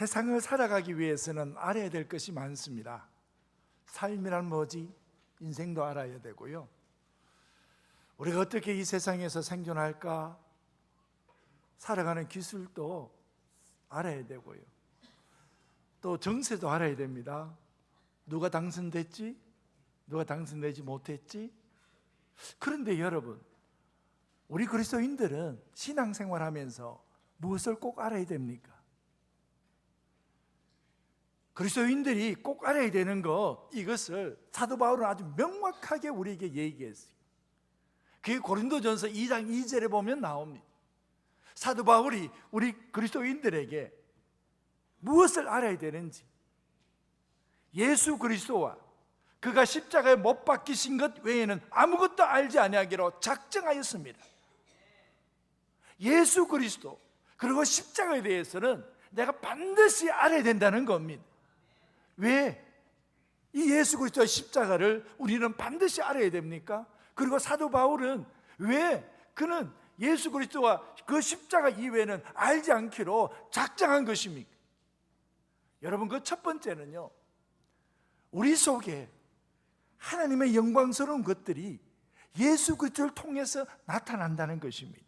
세상을 살아가기 위해서는 알아야 될 것이 많습니다. 삶이란 뭐지? 인생도 알아야 되고요. 우리가 어떻게 이 세상에서 생존할까? 살아가는 기술도 알아야 되고요. 또 정세도 알아야 됩니다. 누가 당선됐지? 누가 당선되지 못했지? 그런데 여러분, 우리 그리스도인들은 신앙생활하면서 무엇을 꼭 알아야 됩니까? 그리스도인들이 꼭 알아야 되는 것, 이것을 사도 바울은 아주 명확하게 우리에게 얘기했어요. 그게 고린도전서 2장 2절에 보면 나옵니다. 사도 바울이 우리 그리스도인들에게 무엇을 알아야 되는지, 예수 그리스도와 그가 십자가에 못 박히신 것 외에는 아무것도 알지 아니하기로 작정하였습니다. 예수 그리스도 그리고 십자가에 대해서는 내가 반드시 알아야 된다는 겁니다. 왜? 이 예수 그리스도의 십자가를 우리는 반드시 알아야 됩니까? 그리고 사도 바울은 왜 그는 예수 그리스도와 그 십자가 이외에는 알지 않기로 작정한 것입니까? 여러분, 그 첫 번째는요, 우리 속에 하나님의 영광스러운 것들이 예수 그리스도를 통해서 나타난다는 것입니다.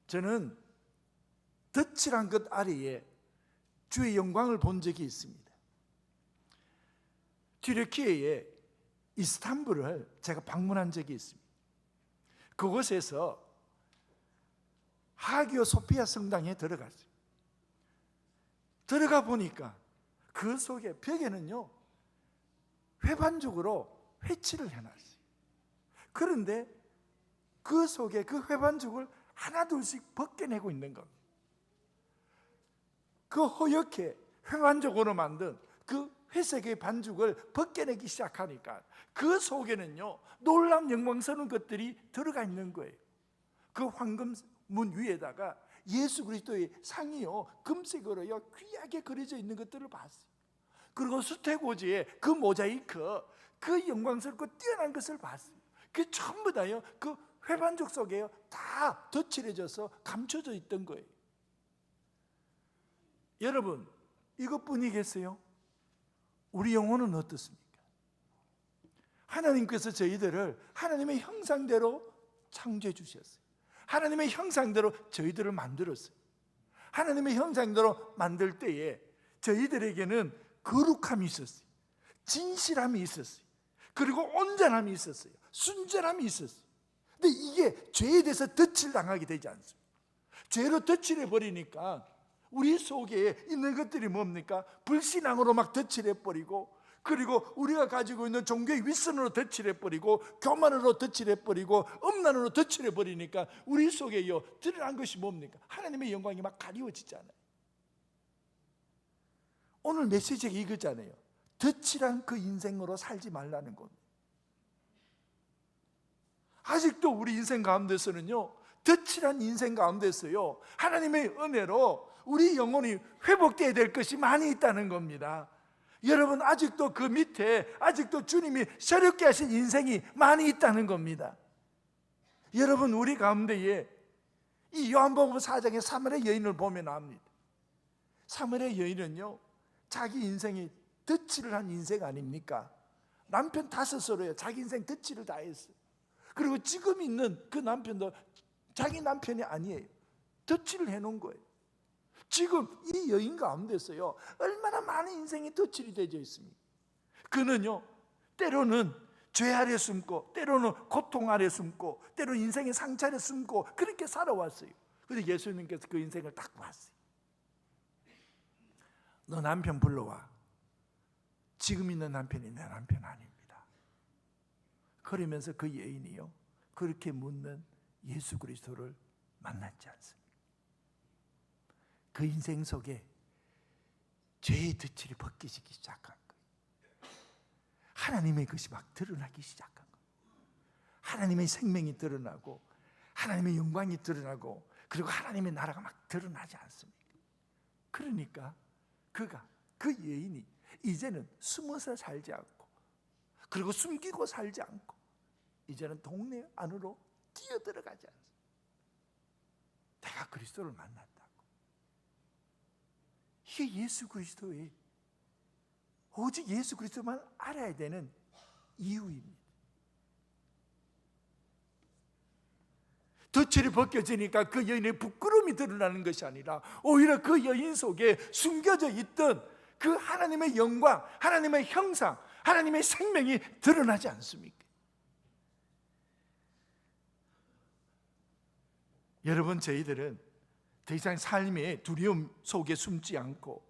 저는 덫이란 것 아래에 주의 영광을 본 적이 있습니다. 튀르키예의 이스탄불을 제가 방문한 적이 있습니다. 그곳에서 하기오 소피아 성당에 들어갔어요. 들어가 보니까 그 속에 벽에는요, 회반죽으로 회치를 해놨어요. 그런데 그 속에 그 회반죽을 하나둘씩 벗겨내고 있는 겁니다. 그 허옇게 회반죽으로 만든 그 회색의 반죽을 벗겨내기 시작하니까 그 속에는요, 놀라운 영광스러운 것들이 들어가 있는 거예요. 그 황금문 위에다가 예수 그리스도의 상이요, 금색으로요 귀하게 그려져 있는 것들을 봤어요. 그리고 수태고지에 그 모자이크, 그 영광스럽고 뛰어난 것을 봤어요. 그 전부 다요, 그 회반죽 속에요 다 덧칠해져서 감춰져 있던 거예요. 여러분, 이것뿐이겠어요? 우리 영혼은 어떻습니까? 하나님께서 저희들을 하나님의 형상대로 창조해 주셨어요. 하나님의 형상대로 저희들을 만들었어요. 하나님의 형상대로 만들 때에 저희들에게는 거룩함이 있었어요. 진실함이 있었어요. 그리고 온전함이 있었어요. 순전함이 있었어요. 근데 이게 죄에 대해서 덫을 당하게 되지 않습니다. 죄로 덫을 해버리니까 우리 속에 있는 것들이 뭡니까? 불신앙으로 막 덫을 해버리고, 그리고 우리가 가지고 있는 종교의 윗선으로 덫을 해버리고, 교만으로 덫을 해버리고, 음란으로 덫을 해버리니까 우리 속에요 드러난 것이 뭡니까? 하나님의 영광이 막 가리워지잖아요. 오늘 메시지가 이거잖아요. 덫이란 그 인생으로 살지 말라는 겁니다. 아직도 우리 인생 가운데서는요, 덫이란 인생 가운데서요, 하나님의 은혜로 우리 영혼이 회복되어야 될 것이 많이 있다는 겁니다. 여러분, 아직도 그 밑에 아직도 주님이 서럽게 하신 인생이 많이 있다는 겁니다. 여러분, 우리 가운데에 이 요한복음 4장의 사마리아 여인을 보면 압니다. 사마리아 여인은요, 자기 인생이 덫을 한 인생 아닙니까? 남편 5으로요 자기 인생 덫을 다 했어요. 그리고 지금 있는 그 남편도 자기 남편이 아니에요. 덫을 해놓은 거예요. 지금 이 여인 가운데서요 얼마나 많은 인생이 덫이 되어 있습니까? 그는요 때로는 죄 아래 숨고, 때로는 고통 아래 숨고, 때로는 인생의 상처 아래 숨고, 그렇게 살아왔어요. 그런데 예수님께서 그 인생을 딱 봤어요. 너 남편 불러와. 지금 있는 남편이 내 남편 아닙니다. 그러면서 그 여인이요 그렇게 묻는 예수 그리스도를 만났지 않습니까? 그 인생 속에 죄의 덫이 벗겨지기 시작한 거예요. 하나님의 것이 막 드러나기 시작한 거예요. 하나님의 생명이 드러나고, 하나님의 영광이 드러나고, 그리고 하나님의 나라가 막 드러나지 않습니까? 그러니까 그 여인이 이제는 숨어서 살지 않고, 그리고 숨기고 살지 않고, 이제는 동네 안으로 뛰어들어가지 않습니다. 내가 그리스도를 만났다고. 이게 예수 그리스도의, 오직 예수 그리스도만 알아야 되는 이유입니다. 덫이 벗겨지니까 그 여인의 부끄러움이 드러나는 것이 아니라 오히려 그 여인 속에 숨겨져 있던 그 하나님의 영광, 하나님의 형상, 하나님의 생명이 드러나지 않습니까? 여러분, 저희들은 더 이상 삶의 두려움 속에 숨지 않고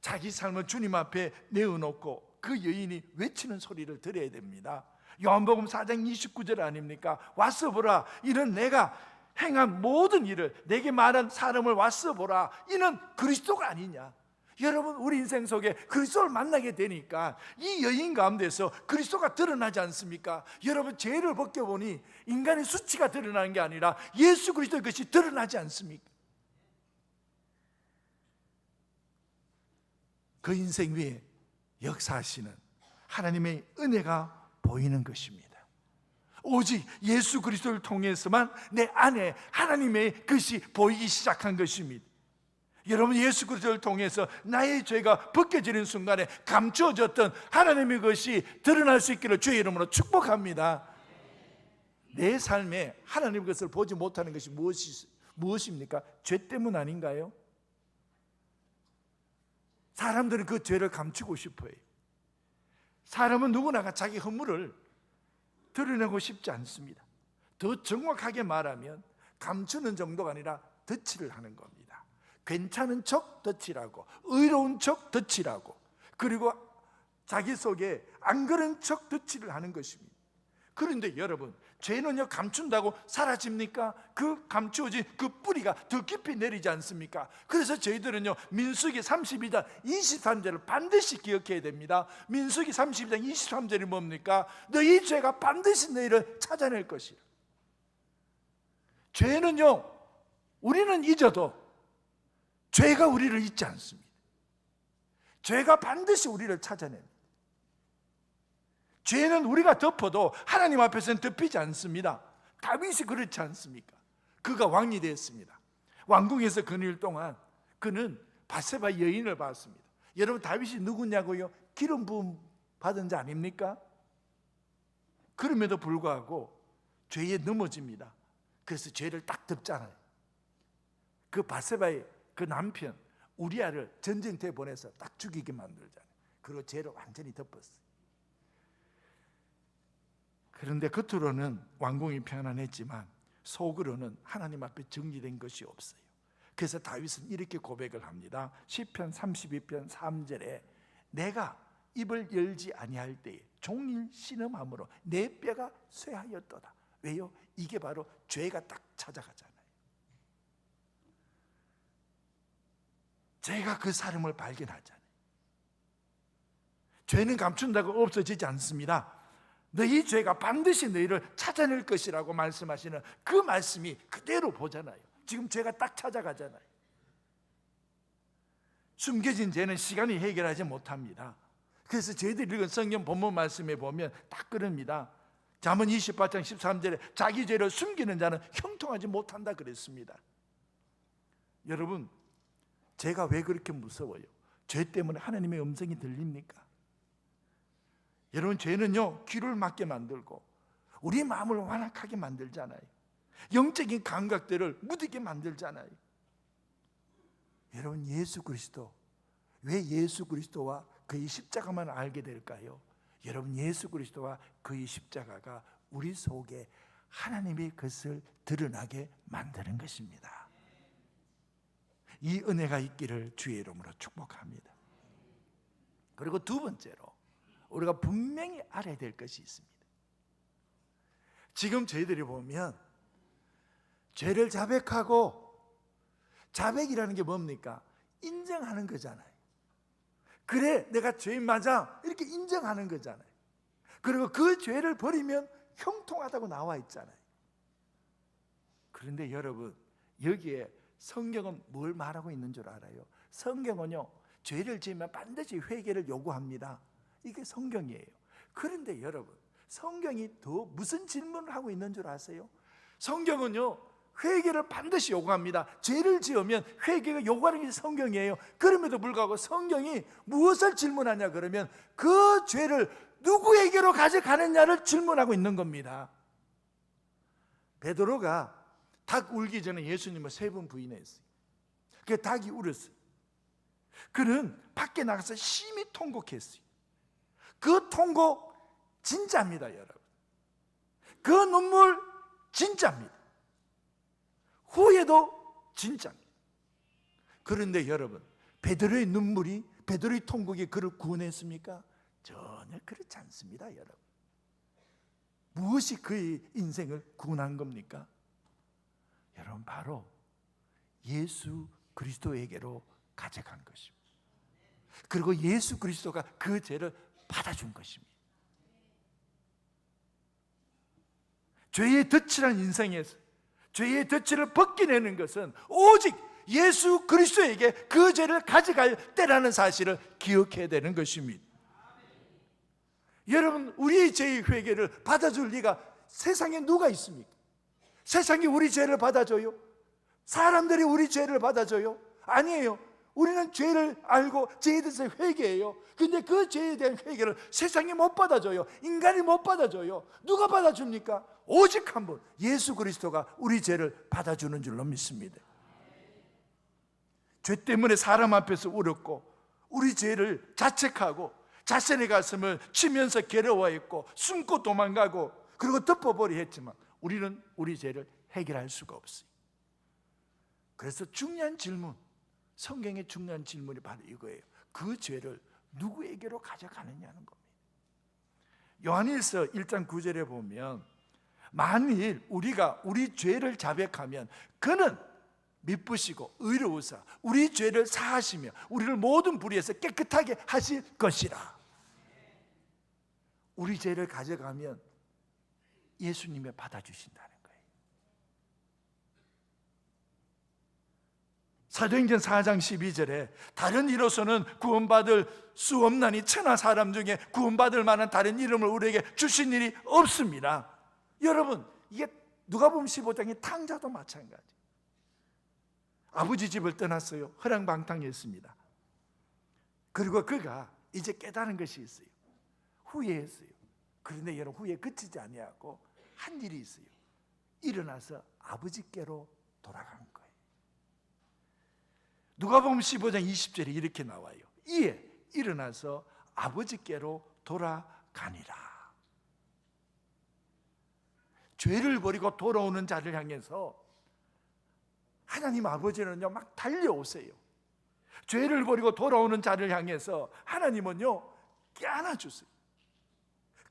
자기 삶을 주님 앞에 내어놓고 그 여인이 외치는 소리를 들어야 됩니다. 요한복음 4장 29절 아닙니까? 와서 보라, 이는 내가 행한 모든 일을 내게 말한 사람을 와서 보라, 이는 그리스도가 아니냐. 여러분, 우리 인생 속에 그리스도를 만나게 되니까 이 여인 가운데서 그리스도가 드러나지 않습니까? 여러분, 죄를 벗겨보니 인간의 수치가 드러나는 게 아니라 예수 그리스도의 것이 드러나지 않습니까? 그 인생 위에 역사하시는 하나님의 은혜가 보이는 것입니다. 오직 예수 그리스도를 통해서만 내 안에 하나님의 것이 보이기 시작한 것입니다. 여러분, 예수 그리스도를 통해서 나의 죄가 벗겨지는 순간에 감추어졌던 하나님의 것이 드러날 수 있기를 주의 이름으로 축복합니다. 내 삶에 하나님의 것을 보지 못하는 것이 무엇입니까? 죄 때문 아닌가요? 사람들은 그 죄를 감추고 싶어요. 사람은 누구나가 자기 허물을 드러내고 싶지 않습니다. 더 정확하게 말하면 감추는 정도가 아니라 덧칠을 하는 겁니다. 괜찮은 척 덧칠하고, 의로운 척 덧칠하고, 그리고 자기 속에 안 그런 척 덧칠을 하는 것입니다. 그런데 여러분, 죄는요, 감춘다고 사라집니까? 그 감추어진 그 뿌리가 더 깊이 내리지 않습니까? 그래서 저희들은요, 민수기 32장 23절을 반드시 기억해야 됩니다. 민수기 32장 23절이 뭡니까? 너희 죄가 반드시 너희를 찾아낼 것이라. 죄는요, 우리는 잊어도 죄가 우리를 잊지 않습니다. 죄가 반드시 우리를 찾아냅니다. 죄는 우리가 덮어도 하나님 앞에서는 덮이지 않습니다. 다윗이 그렇지 않습니까? 그가 왕이 되었습니다. 왕궁에서 근일 동안 그는 바세바 여인을 봤습니다. 여러분, 다윗이 누구냐고요? 기름 부음 받은 자 아닙니까? 그럼에도 불구하고 죄에 넘어집니다. 그래서 죄를 딱 덮잖아요. 그 바세바의 그 남편 우리아를 전쟁터에 보내서 딱 죽이게 만들잖아요. 그리고 죄를 완전히 덮었어요. 그런데 겉으로는 왕궁이 편안했지만 속으로는 하나님 앞에 정리된 것이 없어요. 그래서 다윗은 이렇게 고백을 합니다. 시편 32편 3절에 내가 입을 열지 아니할 때에 종일 신음함으로 내 뼈가 쇠하였도다. 왜요? 이게 바로 죄가 딱 찾아가잖아요. 죄가 그 사람을 발견하잖아요. 죄는 감춘다고 없어지지 않습니다. 너희 죄가 반드시 너희를 찾아낼 것이라고 말씀하시는 그 말씀이 그대로 보잖아요. 지금 죄가 딱 찾아가잖아요. 숨겨진 죄는 시간이 해결하지 못합니다. 그래서 저희들이 읽은 성경 본문 말씀에 보면 딱 그럽니다. 잠언 28장 13절에 자기 죄를 숨기는 자는 형통하지 못한다 그랬습니다. 여러분, 죄가 왜 그렇게 무서워요? 죄 때문에 하나님의 음성이 들립니까? 여러분, 죄는요, 귀를 막게 만들고 우리 마음을 완악하게 만들잖아요. 영적인 감각들을 무디게 만들잖아요. 여러분, 예수 그리스도, 왜 예수 그리스도와 그의 십자가만 알게 될까요? 여러분, 예수 그리스도와 그의 십자가가 우리 속에 하나님의 것을 드러나게 만드는 것입니다. 이 은혜가 있기를 주의 이름으로 축복합니다. 그리고 두 번째로 우리가 분명히 알아야 될 것이 있습니다. 지금 저희들이 보면 죄를 자백하고, 자백이라는 게 뭡니까? 인정하는 거잖아요. 그래, 내가 죄인 맞아, 이렇게 인정하는 거잖아요. 그리고 그 죄를 버리면 형통하다고 나와 있잖아요. 그런데 여러분, 여기에 성경은 뭘 말하고 있는 줄 알아요? 성경은요, 죄를 지으면 반드시 회개를 요구합니다. 이게 성경이에요. 그런데 여러분, 성경이 더 무슨 질문을 하고 있는 줄 아세요? 성경은요, 회개를 반드시 요구합니다. 죄를 지으면 회개가 요구하는 게 성경이에요. 그럼에도 불구하고 성경이 무엇을 질문하냐 그러면 그 죄를 누구에게로 가져가느냐를 질문하고 있는 겁니다. 베드로가 닭 울기 전에 예수님을 3번 부인했어요. 그 닭이 울었어요. 그는 밖에 나가서 심히 통곡했어요. 그 통곡 진짜입니다, 여러분. 그 눈물 진짜입니다. 후회도 진짜입니다. 그런데 여러분, 베드로의 눈물이, 베드로의 통곡이 그를 구원했습니까? 전혀 그렇지 않습니다, 여러분. 무엇이 그의 인생을 구원한 겁니까? 여러분, 바로 예수 그리스도에게로 가져간 것입니다. 그리고 예수 그리스도가 그 죄를 받아준 것입니다. 죄의 덫이란 인생에서 죄의 덫을 벗겨내는 것은 오직 예수 그리스도에게 그 죄를 가져갈 때라는 사실을 기억해야 되는 것입니다. 여러분, 우리의 죄의 회개를 받아줄 리가 세상에 누가 있습니까? 세상이 우리 죄를 받아줘요? 사람들이 우리 죄를 받아줘요? 아니에요. 우리는 죄를 알고 죄에 대해서 회개해요. 근데 그 죄에 대한 회개를 세상이 못 받아줘요. 인간이 못 받아줘요. 누가 받아줍니까? 오직 한 분, 예수 그리스도가 우리 죄를 받아주는 줄로 믿습니다. 죄 때문에 사람 앞에서 울었고 우리 죄를 자책하고 자신의 가슴을 치면서 괴로워했고 숨고 도망가고 그리고 덮어버리 했지만 우리는 우리 죄를 해결할 수가 없어요. 그래서 중요한 질문, 성경의 중요한 질문이 바로 이거예요. 그 죄를 누구에게로 가져가느냐는 겁니다. 요한일서 1장 9절에 보면 만일 우리가 우리 죄를 자백하면 그는 미쁘시고 의로우사 우리 죄를 사하시며 우리를 모든 불의에서 깨끗하게 하실 것이라. 우리 죄를 가져가면 예수님이 받아주신다는 거예요. 사도행전 4장 12절에 다른 이로서는 구원받을 수 없나니 천하 사람 중에 구원받을 만한 다른 이름을 우리에게 주신 일이 없습니다. 여러분, 이게 누가복음 15장의 탕자도 마찬가지. 아버지 집을 떠났어요. 허랑방탕했습니다. 그리고 그가 이제 깨달은 것이 있어요. 후회했어요. 그런데 여러분, 후회 그치지 아니하고 한 일이 있어요. 일어나서 아버지께로 돌아간 거예요. 누가복음 15장 20절에 이렇게 나와요. 이에 일어나서 아버지께로 돌아가니라. 죄를 버리고 돌아오는 자를 향해서 하나님 아버지는요 막 달려오세요. 죄를 버리고 돌아오는 자를 향해서 하나님은요 껴안아주세요.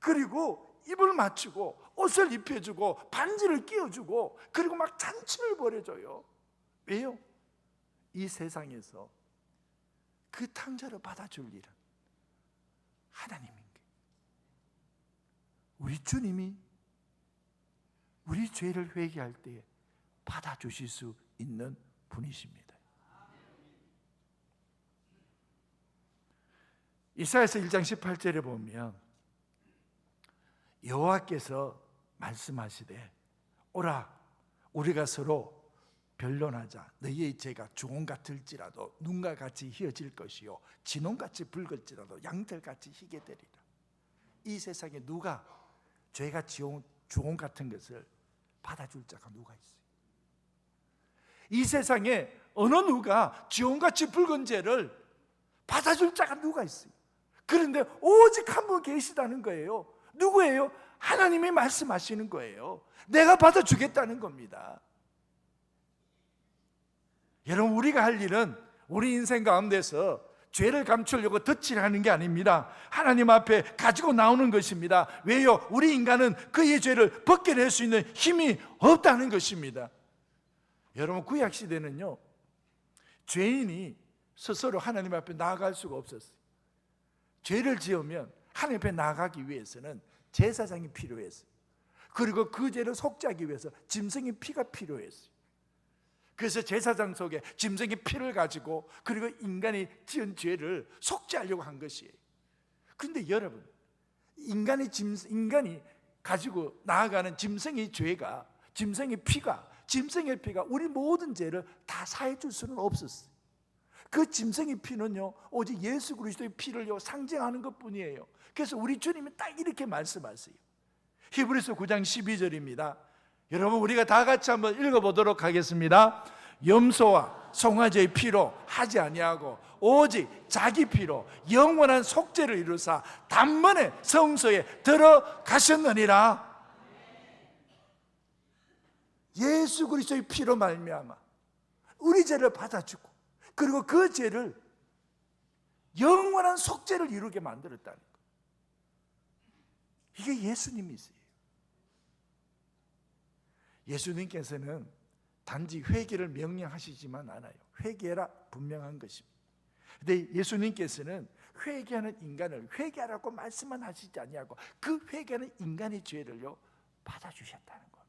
그리고 입을 맞추고 옷을 입혀주고 반지를 끼워주고 그리고 막 잔치를 벌여줘요. 왜요? 이 세상에서 그 탕자를 받아줄 일은 하나님인 게, 우리 주님이 우리 죄를 회개할 때에 받아주실 수 있는 분이십니다. 이사야서 1장 18절에 보면 여호와께서 말씀하시되 오라 우리가 서로 변론하자. 너희의 죄가 주홍 같을지라도 눈과 같이 희어질 것이요 진홍같이 붉을지라도 양털같이 희게 되리라. 이 세상에 누가 죄가 주홍 같은 것을 받아줄 자가 누가 있어요? 이 세상에 어느 누가 지홍같이 붉은 죄를 받아줄 자가 누가 있어요? 그런데 오직 한 분 계시다는 거예요. 누구예요? 하나님이 말씀하시는 거예요. 내가 받아주겠다는 겁니다. 여러분, 우리가 할 일은 우리 인생 가운데서 죄를 감추려고 덧칠하는 게 아닙니다. 하나님 앞에 가지고 나오는 것입니다. 왜요? 우리 인간은 그의 죄를 벗겨낼 수 있는 힘이 없다는 것입니다. 여러분, 구약 시대는요 죄인이 스스로 하나님 앞에 나아갈 수가 없었어요. 죄를 지으면 하나님 앞에 나아가기 위해서는 제사장이 필요했어요. 그리고 그 죄를 속죄하기 위해서 짐승의 피가 필요했어요. 그래서 제사장 속에 짐승의 피를 가지고 그리고 인간이 지은 죄를 속죄하려고 한 것이에요. 그런데 여러분, 인간이 가지고 나아가는 짐승의 죄가, 짐승의 피가 짐승의 피가 우리 모든 죄를 다 사해 줄 수는 없었어요. 그 짐승의 피는요, 오직 예수 그리스도의 피를요 상징하는 것뿐이에요. 그래서 우리 주님은 딱 이렇게 말씀하세요. 히브리서 9장 12절입니다. 여러분, 우리가 다 같이 한번 읽어보도록 하겠습니다. 염소와 송아지의 피로 하지 아니하고 오직 자기 피로 영원한 속죄를 이루사 단번에 성소에 들어가셨느니라. 예수 그리스도의 피로 말미암아 우리 죄를 받아주고, 그리고 그 죄를 영원한 속죄를 이루게 만들었다는 거예요. 이게 예수님이세요. 예수님께서는 단지 회개를 명령하시지만 않아요. 회개라 분명한 것입니다. 근데 예수님께서는 회개하는 인간을 회개하라고 말씀만 하시지 아니하고 그 회개하는 인간의 죄를요 받아주셨다는 거예요.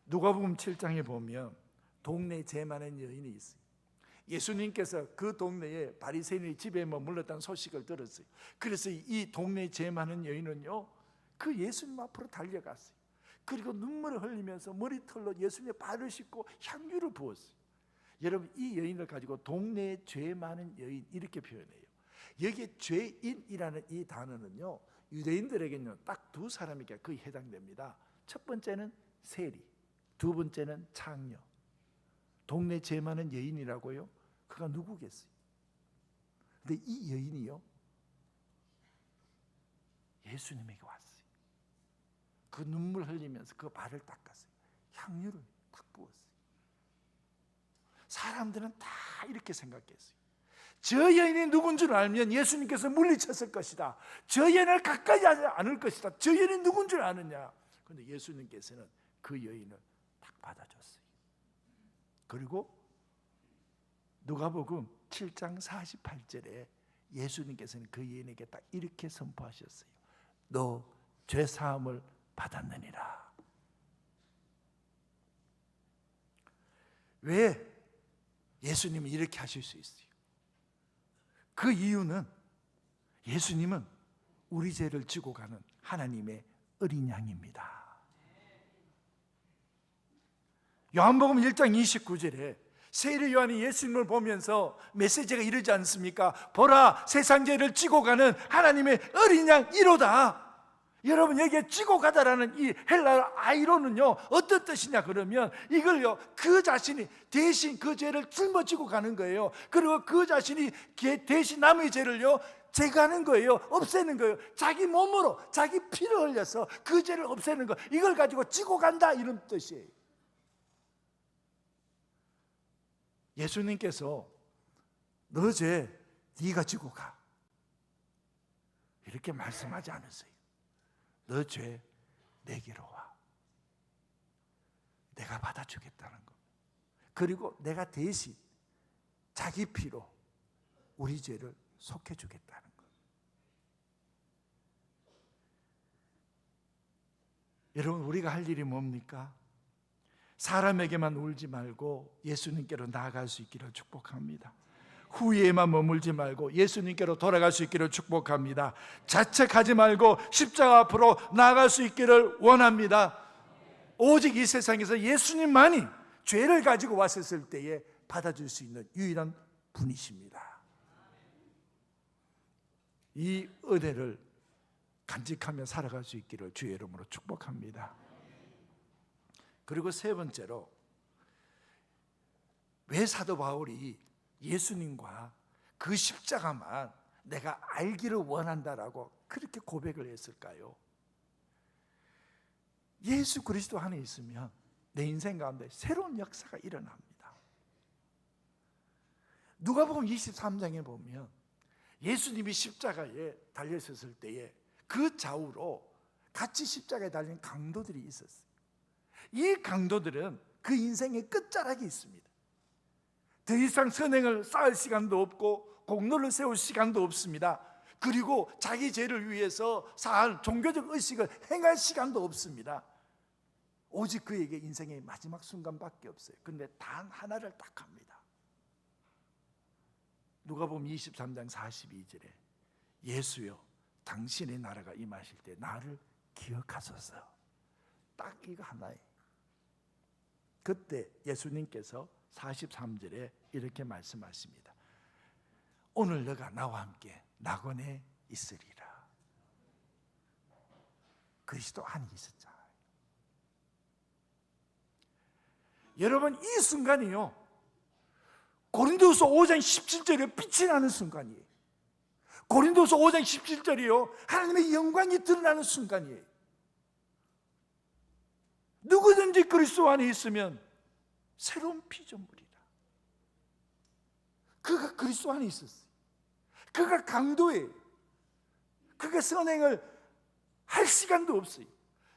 누가복음 7장에 보면 동네에 죄 많은 여인이 있어요. 예수님께서 그 동네에 바리새인의 집에 머물렀다는 소식을 들었어요. 그래서 이 동네에 죄 많은 여인은요 그 예수님 앞으로 달려갔어요. 그리고 눈물을 흘리면서 머리털로 예수님의 발을 씻고 향유를 부었어요. 여러분, 이 여인을 가지고 동네에 죄 많은 여인 이렇게 표현해요. 여기에 죄인이라는 이 단어는요 유대인들에게는 딱 두 사람에게 거의 해당됩니다. 첫 번째는 세리, 두 번째는 창녀. 동네 죄 많은 여인이라고요? 그가 누구겠어요? 근데 이 여인이요 예수님에게 왔어요. 그 눈물 흘리면서 그 발을 닦았어요. 향유를 딱 부었어요. 사람들은 다 이렇게 생각했어요. 저 여인이 누군 줄 알면 예수님께서 물리쳤을 것이다. 저 여인을 가까이 하지 않을 것이다. 저 여인이 누군 줄 아느냐. 그런데 예수님께서는 그 여인을 딱 받아줬어요. 그리고 누가복음 7장 48절에 예수님께서는 그 여인에게 딱 이렇게 선포하셨어요. 너 죄사함을 받았느니라. 왜 예수님은 이렇게 하실 수 있어요? 그 이유는 예수님은 우리 죄를 지고 가는 하나님의 어린 양입니다. 요한복음 1장 29절에 세례 요한이 예수님을 보면서 메시지가 이르지 않습니까? 보라, 세상 죄를 지고 가는 하나님의 어린 양 이로다. 여러분, 여기에 지고 가다라는 이 헬라어 아이로는요 어떤 뜻이냐 그러면 이걸요 그 자신이 대신 그 죄를 짊어지고 가는 거예요. 그리고 그 자신이 대신 남의 죄를요 제거하는 거예요. 없애는 거예요. 자기 몸으로 자기 피를 흘려서 그 죄를 없애는 거, 이걸 가지고 지고 간다, 이런 뜻이에요. 예수님께서 너 죄 네가 지고 가 이렇게 말씀하지 않으세요. 너 죄 내게로 와. 내가 받아주겠다는 거. 그리고 내가 대신 자기 피로 우리 죄를 속해주겠다는 거. 여러분, 우리가 할 일이 뭡니까? 사람에게만 울지 말고 예수님께로 나아갈 수 있기를 축복합니다. 후회에만 머물지 말고 예수님께로 돌아갈 수 있기를 축복합니다. 자책하지 말고 십자가 앞으로 나아갈 수 있기를 원합니다. 오직 이 세상에서 예수님만이 죄를 가지고 왔을 때에 받아줄 수 있는 유일한 분이십니다. 이 은혜를 간직하며 살아갈 수 있기를 주의 이름으로 축복합니다. 그리고 세 번째로, 왜 사도 바울이 예수님과 그 십자가만 내가 알기를 원한다라고 그렇게 고백을 했을까요? 예수 그리스도 안에 있으면 내 인생 가운데 새로운 역사가 일어납니다. 누가복음 23장에 보면 예수님이 십자가에 달렸을 때에 그 좌우로 같이 십자가에 달린 강도들이 있었어요. 이 강도들은 그 인생의 끝자락이 있습니다. 더 이상 선행을 쌓을 시간도 없고 공로를 세울 시간도 없습니다. 그리고 자기 죄를 위해서 사할 종교적 의식을 행할 시간도 없습니다. 오직 그에게 인생의 마지막 순간밖에 없어요. 그런데 단 하나를 딱 합니다. 누가복음 23장 42절에 예수여, 당신의 나라가 임하실 때 나를 기억하소서. 딱 이거 하나예요. 그때 예수님께서 43절에 이렇게 말씀하십니다. 오늘 너가 나와 함께 낙원에 있으리라. 그리스도 안에 있었잖아요. 여러분, 이 순간이요, 고린도서 5장 17절에 빛이 나는 순간이에요. 고린도서 5장 17절이요, 하나님의 영광이 드러나는 순간이에요. 누구든지 그리스도 안에 있으면 새로운 피조물이라. 그가 그리스도 안에 있었어요. 그가 강도예요. 그가 선행을 할 시간도 없어요.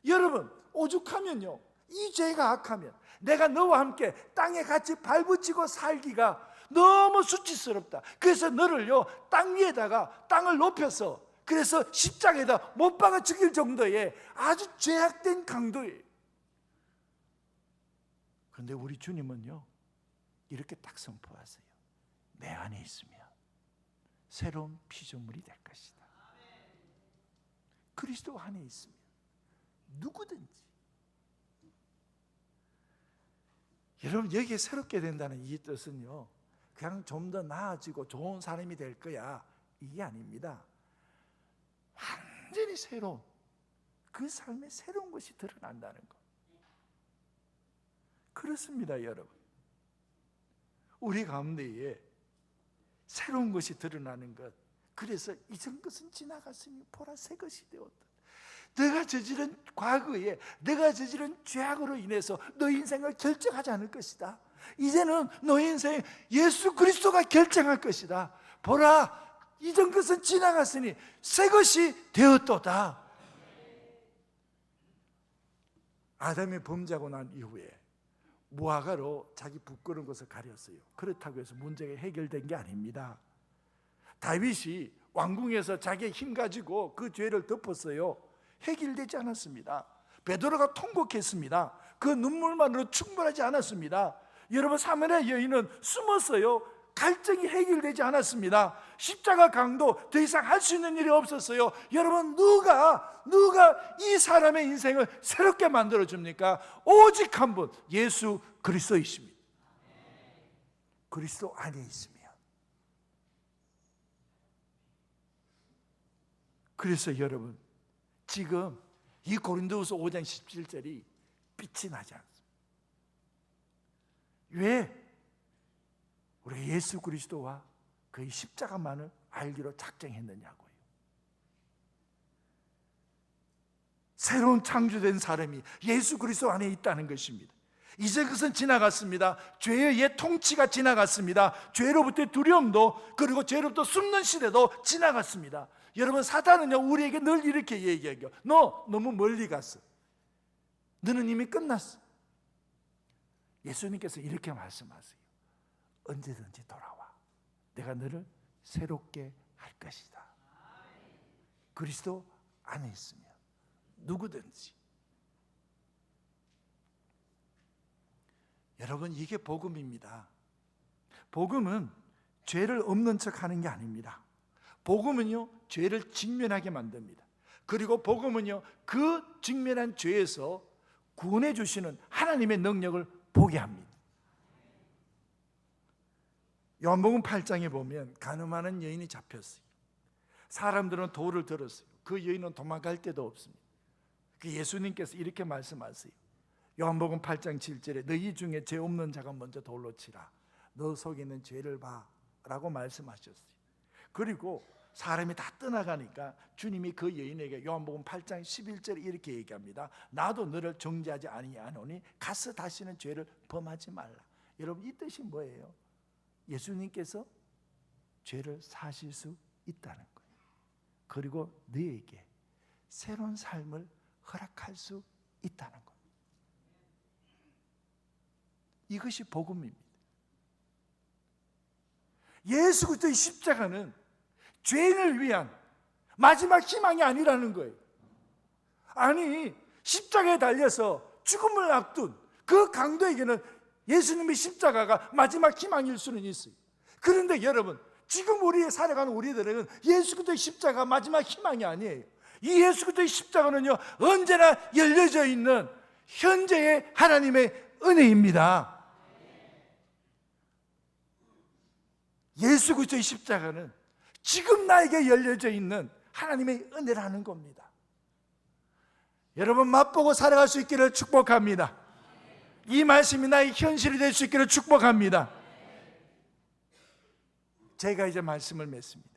여러분, 오죽하면요, 이 죄가 악하면 내가 너와 함께 땅에 같이 발붙이고 살기가 너무 수치스럽다. 그래서 너를요, 땅 위에다가 땅을 높여서, 그래서 십자가에다 못 박아 죽일 정도의 아주 죄악된 강도예요. 그런데 우리 주님은요, 이렇게 딱 선포하세요. 내 안에 있으면 새로운 피조물이 될 것이다. 그리스도 안에 있으면 누구든지. 여러분, 여기에 새롭게 된다는 이 뜻은요, 그냥 좀 더 나아지고 좋은 사람이 될 거야, 이게 아닙니다. 완전히 새로운, 그 삶에 새로운 것이 드러난다는 것. 그렇습니다, 여러분. 우리 가운데에 새로운 것이 드러나는 것. 그래서 이전 것은 지나갔으니 보라 새 것이 되었다. 내가 저지른 과거에 내가 저지른 죄악으로 인해서 너 인생을 결정하지 않을 것이다. 이제는 너의 인생 예수 그리스도가 결정할 것이다. 보라, 이전 것은 지나갔으니 새 것이 되었도다. 아담이 범죄하고 난 이후에 무화과로 자기 부끄러운 것을 가렸어요. 그렇다고 해서 문제가 해결된 게 아닙니다. 다윗이 왕궁에서 자기의 힘 가지고 그 죄를 덮었어요. 해결되지 않았습니다. 베드로가 통곡했습니다. 그 눈물만으로 충분하지 않았습니다. 여러분, 사마리아 여인은 숨었어요. 갈증이 해결되지 않았습니다. 십자가 강도 더 이상 할 수 있는 일이 없었어요. 여러분, 누가 이 사람의 인생을 새롭게 만들어 줍니까? 오직 한 분, 예수 그리스도이십니다. 그리스도 안에 있으면. 그래서 여러분, 지금 이 고린도후서 5장 17절이 빛이 나지 않습니다. 왜? 우리가 예수 그리스도와 그의 십자가만을 알기로 작정했느냐고요. 새로운 창조된 사람이 예수 그리스도 안에 있다는 것입니다. 이제 그것은 지나갔습니다. 죄의 옛 통치가 지나갔습니다. 죄로부터의 두려움도, 그리고 죄로부터 숨는 시대도 지나갔습니다. 여러분, 사단은요, 우리에게 늘 이렇게 얘기해요. 너 너무 멀리 갔어. 너는 이미 끝났어. 예수님께서 이렇게 말씀하세요. 언제든지 돌아와. 내가 너를 새롭게 할 것이다. 그리스도 안에 있으면 누구든지. 여러분, 이게 복음입니다. 복음은 죄를 없는 척하는 게 아닙니다. 복음은요, 죄를 직면하게 만듭니다. 그리고 복음은요, 그 직면한 죄에서 구원해 주시는 하나님의 능력을 보게 합니다. 요한복음 8장에 보면 간음하는 여인이 잡혔어요. 사람들은 돌을 들었어요. 그 여인은 도망갈 데도 없습니다. 그 예수님께서 이렇게 말씀하세요. 요한복음 8장 7절에 너희 중에 죄 없는 자가 먼저 돌로 치라. 너 속에 있는 죄를 봐 라고 말씀하셨어요. 그리고 사람이 다 떠나가니까 주님이 그 여인에게 요한복음 8장 11절에 이렇게 얘기합니다. 나도 너를 정죄하지 아니하노니 가서 다시는 죄를 범하지 말라. 여러분, 이 뜻이 뭐예요? 예수님께서 죄를 사실 수 있다는 거예요. 그리고 너에게 새로운 삶을 허락할 수 있다는 거예요. 이것이 복음입니다. 예수 그리스도의 십자가는 죄인을 위한 마지막 희망이 아니라는 거예요. 아니, 십자가에 달려서 죽음을 앞둔 그 강도에게는 예수님의 십자가가 마지막 희망일 수는 있어요. 그런데 여러분, 지금 우리의 살아가는 우리들에게는 예수 그리스도의 십자가가 마지막 희망이 아니에요. 이 예수 그리스도의 십자가는요, 언제나 열려져 있는 현재의 하나님의 은혜입니다. 예수 그리스도의 십자가는 지금 나에게 열려져 있는 하나님의 은혜라는 겁니다. 여러분, 맛보고 살아갈 수 있기를 축복합니다. 이 말씀이 나의 현실이 될 수 있기를 축복합니다. 제가 이제 말씀을 맺습니다.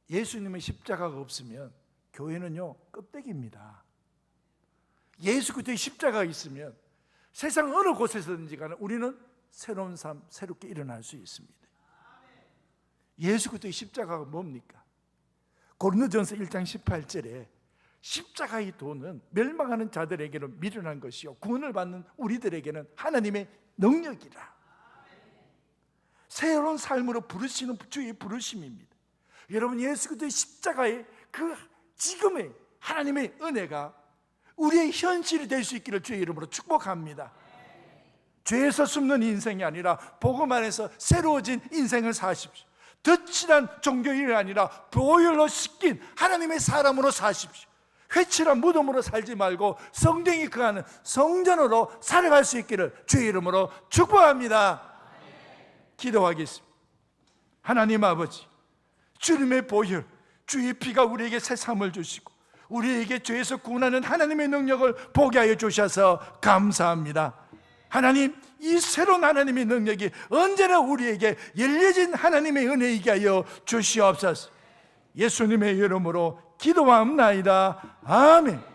예수님의 십자가가 없으면 교회는요, 껍데기입니다. 예수 그리스도의 십자가가 있으면 세상 어느 곳에서든지 간에 우리는 새로운 삶, 새롭게 일어날 수 있습니다. 예수 그리스도의 십자가가 뭡니까? 고린도전서 1장 18절에 십자가의 도는 멸망하는 자들에게는 미련한 것이요 구원을 받는 우리들에게는 하나님의 능력이라. 새로운 삶으로 부르시는 주의 부르심입니다. 여러분, 예수 그리스도의 십자가의 그 지금의 하나님의 은혜가 우리의 현실이 될 수 있기를 주의 이름으로 축복합니다. 죄에서 숨는 인생이 아니라 복음 안에서 새로워진 인생을 사십시오. 덧칠한 종교인이 아니라 보혈로 씻긴 하나님의 사람으로 사십시오. 회칠한 무덤으로 살지 말고 성령이 거하는 성전으로 살아갈 수 있기를 주의 이름으로 축복합니다. 기도하겠습니다. 하나님 아버지, 주님의 보혈, 주의 피가 우리에게 새 삶을 주시고 우리에게 죄에서 구원하는 하나님의 능력을 보게 하여 주셔서 감사합니다. 하나님, 이 새로운 하나님의 능력이 언제나 우리에게 열려진 하나님의 은혜이게 하여 주시옵소서. 예수님의 이름으로 기도하옵나이다. 아멘.